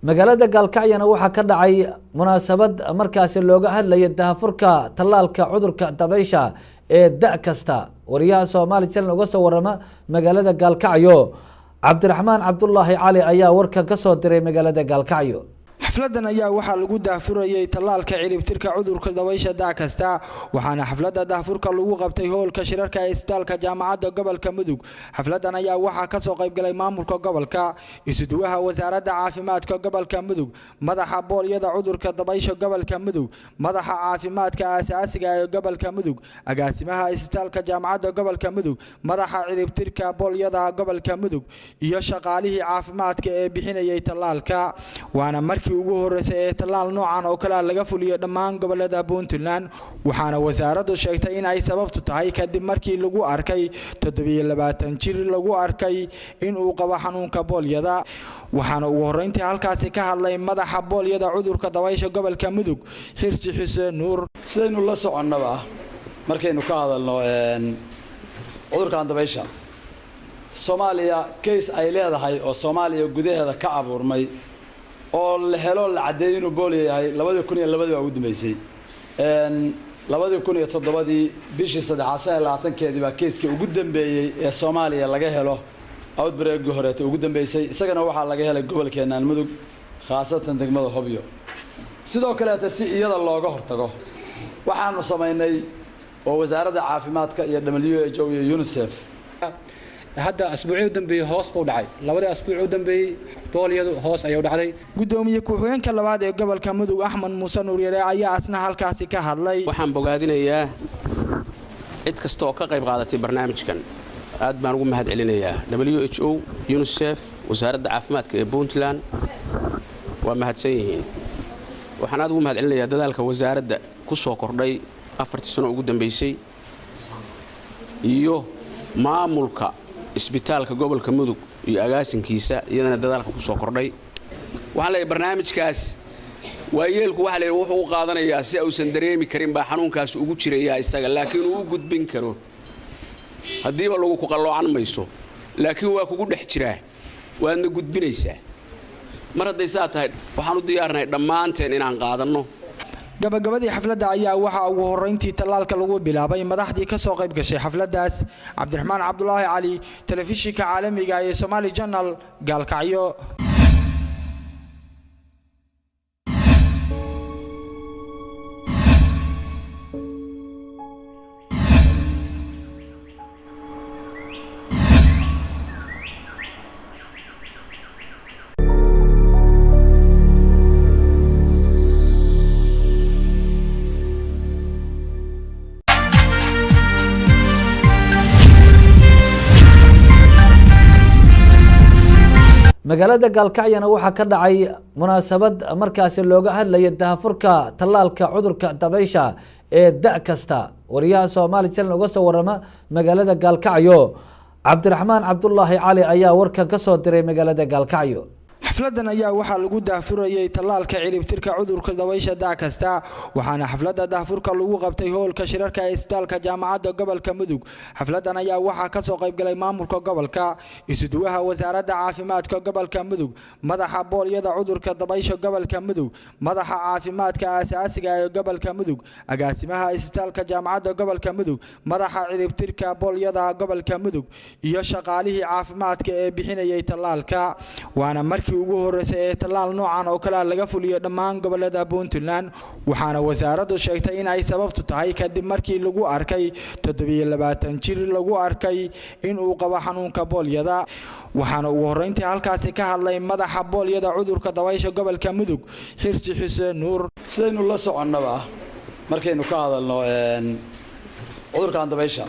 magaalada Gaalkacyana waxa ka dhacay munaasabad markaas looga hadlayay daahfurka talaalka cudurka dabaysha ee da' kasta wariyaha Soomaali channel uga soo warama magaalada Gaalkacyo Cabdiraxmaan Cabdullaahi Cali ayaa warkan ka soo diray magaalada Gaalkacyo xafladan ayaa waxa lagu daahfurayay talaalka ciribtirka cudurka dabaysha da' kasta waxaana xafladda daahfurka lagu qabtay hoolka shirarka ee isbitaalka jaamacadda gobolka Mudug xafladan ayaa waxa ka soo qayb galay maamulka gobolka isuduwaha wasaaradda caafimaadka gobolka Mudug madaxa booliyada cudurka dabaysha gobolka Mudug madaxa caafimaadka aasaasiga ee gobolka Mudug agaasimaha isbitaalka jaamacadda gobolka Mudug madaxa ciribtirka booliyada gobolka Mudug iyo shaqaalihii caafimaadka ee bixinayay talaalka waana markii ugu horeysay ee talaal noocan oo kala laga fuliyo dhammaan gobolada Puntland waxaana wasaaraddu sheegtay in ay sababtu tahay kadib markii lagu arkay 27 jir lagu arkay in uu qabo xanuunka booliyada waxaana ugu horeyntii halkaas ka hadlay madaxa booliyada cudurka dabaysha gobolka Mudug Xirsi Xuseen Nuur sidaynu la soconaba markaynu ka hadalno cudurka dabaysha Soomaaliya case ay leedahay oo Soomaaliya gudaheeda ka abuurmay oo la helo la cadeeyay inuu booliyo yahay 2002 ugu dambeysay 2007 bishii 3 baa case-kii ugu dambeeyay ee Soomaaliya laga helo outbreak horeeyay ugu dambeysay isagana waxa laga helay gobolkeena Mudug khaasatan degmada Hobyo sidoo kale si iyada looga hortago waxaanu sameynay oo wasaaradda caafimaadka iyo WHO iyo UNICEF hadda asbuucii dambeeyay hoos buu dhacay labada asbuuc dambeeyay booliyadu hoos ayuu dhacday gudoomiye ku-xigeenka labaad ee gobolka Mudug Axmed Muuse Nuur Yare ayaa asna halkaasi ka hadlay waxaan bogaadinayaa cid kasta oo ka qayb qaadatay barnaamijkan aad baan ugu mahadcelinayaa WHO UNICEF wasaaradda caafimaadka ee Puntland waa mahadsan yihiin waxaan aad ugu mahadcelinayaa dadaalka wasaaradda ku soo kordhay 4 sano ugu dambeysay iyo maamulka isbitaalka gobolka Mudug iyo agaasinkiisa iyadana dadaalka ku soo kordhay waxa la barnaamijkaas waayeelku waxa la wuxuu u qaadanayaa si uusan dareemi karin ba xanuunkaas ugu jiraya isaga laakiin uu gudbin karo hadiiba lagu ku qaloocan mayso laakiin waa kugu dhex jiraa waadna gudbinaysaa mar haday saa tahay waxaan u diyaarnay dhamaanteen inaan qaadano gabagabadii xafladda ayaa waxa ugu horeyntii talaalka lagu bilaabay madaxdii ka soo qayb gashay xafladdaas Cabdiraxmaan Cabdullaahi Cali telefishinka caalamiga ee Soomaali Channel Gaalkacyo magaalada Gaalkacyana waxa ka dhacay munaasabad markaas looga hadlayay daahfurka talaalka cudurka dabaysha ee da' kasta wariyaha Soomaali channel uga soo warama magaalada Gaalkacyo Cabdiraxmaan Cabdullaahi Cali ayaa warkan ka soo diray magaalada Gaalkacyo xafladan ayaa waxa lagu daahfurayay talaalka ciribtirka cudurka dabaysha da' kasta waxaana xafladda daahfurka lagu qabtay hoolka shirarka ee isbitaalka jaamacadda gobolka Mudug xafladan ayaa waxa ka soo qayb galay maamulka gobolka isuduwaha wasaaradda caafimaadka gobolka Mudug madaxa booliyada cudurka dabaysha gobolka Mudug madaxa caafimaadka aasaasiga ee gobolka Mudug agaasimaha isbitaalka jaamacadda gobolka Mudug madaxa ciribtirka booliyada gobolka Mudug iyo shaqaalihii caafimaadka ee bixinayay talaalka waana markii ugu horeysay ee talaal noocan oo kala laga fuliyo dhammaan gobolada Puntland waxaana wasaaraddu sheegtay in ay sababtu tahay kadib markii lagu arkay 27 jir lagu arkay in uu qabo xanuunka booliyada waxaana ugu horeyntii halkaas ka hadlay madaxa booliyada cudurka dabaysha gobolka Mudug Xirsi Xuseen Nuur sidaynu la soconaba markaynu ka hadalno cudurka dabaysha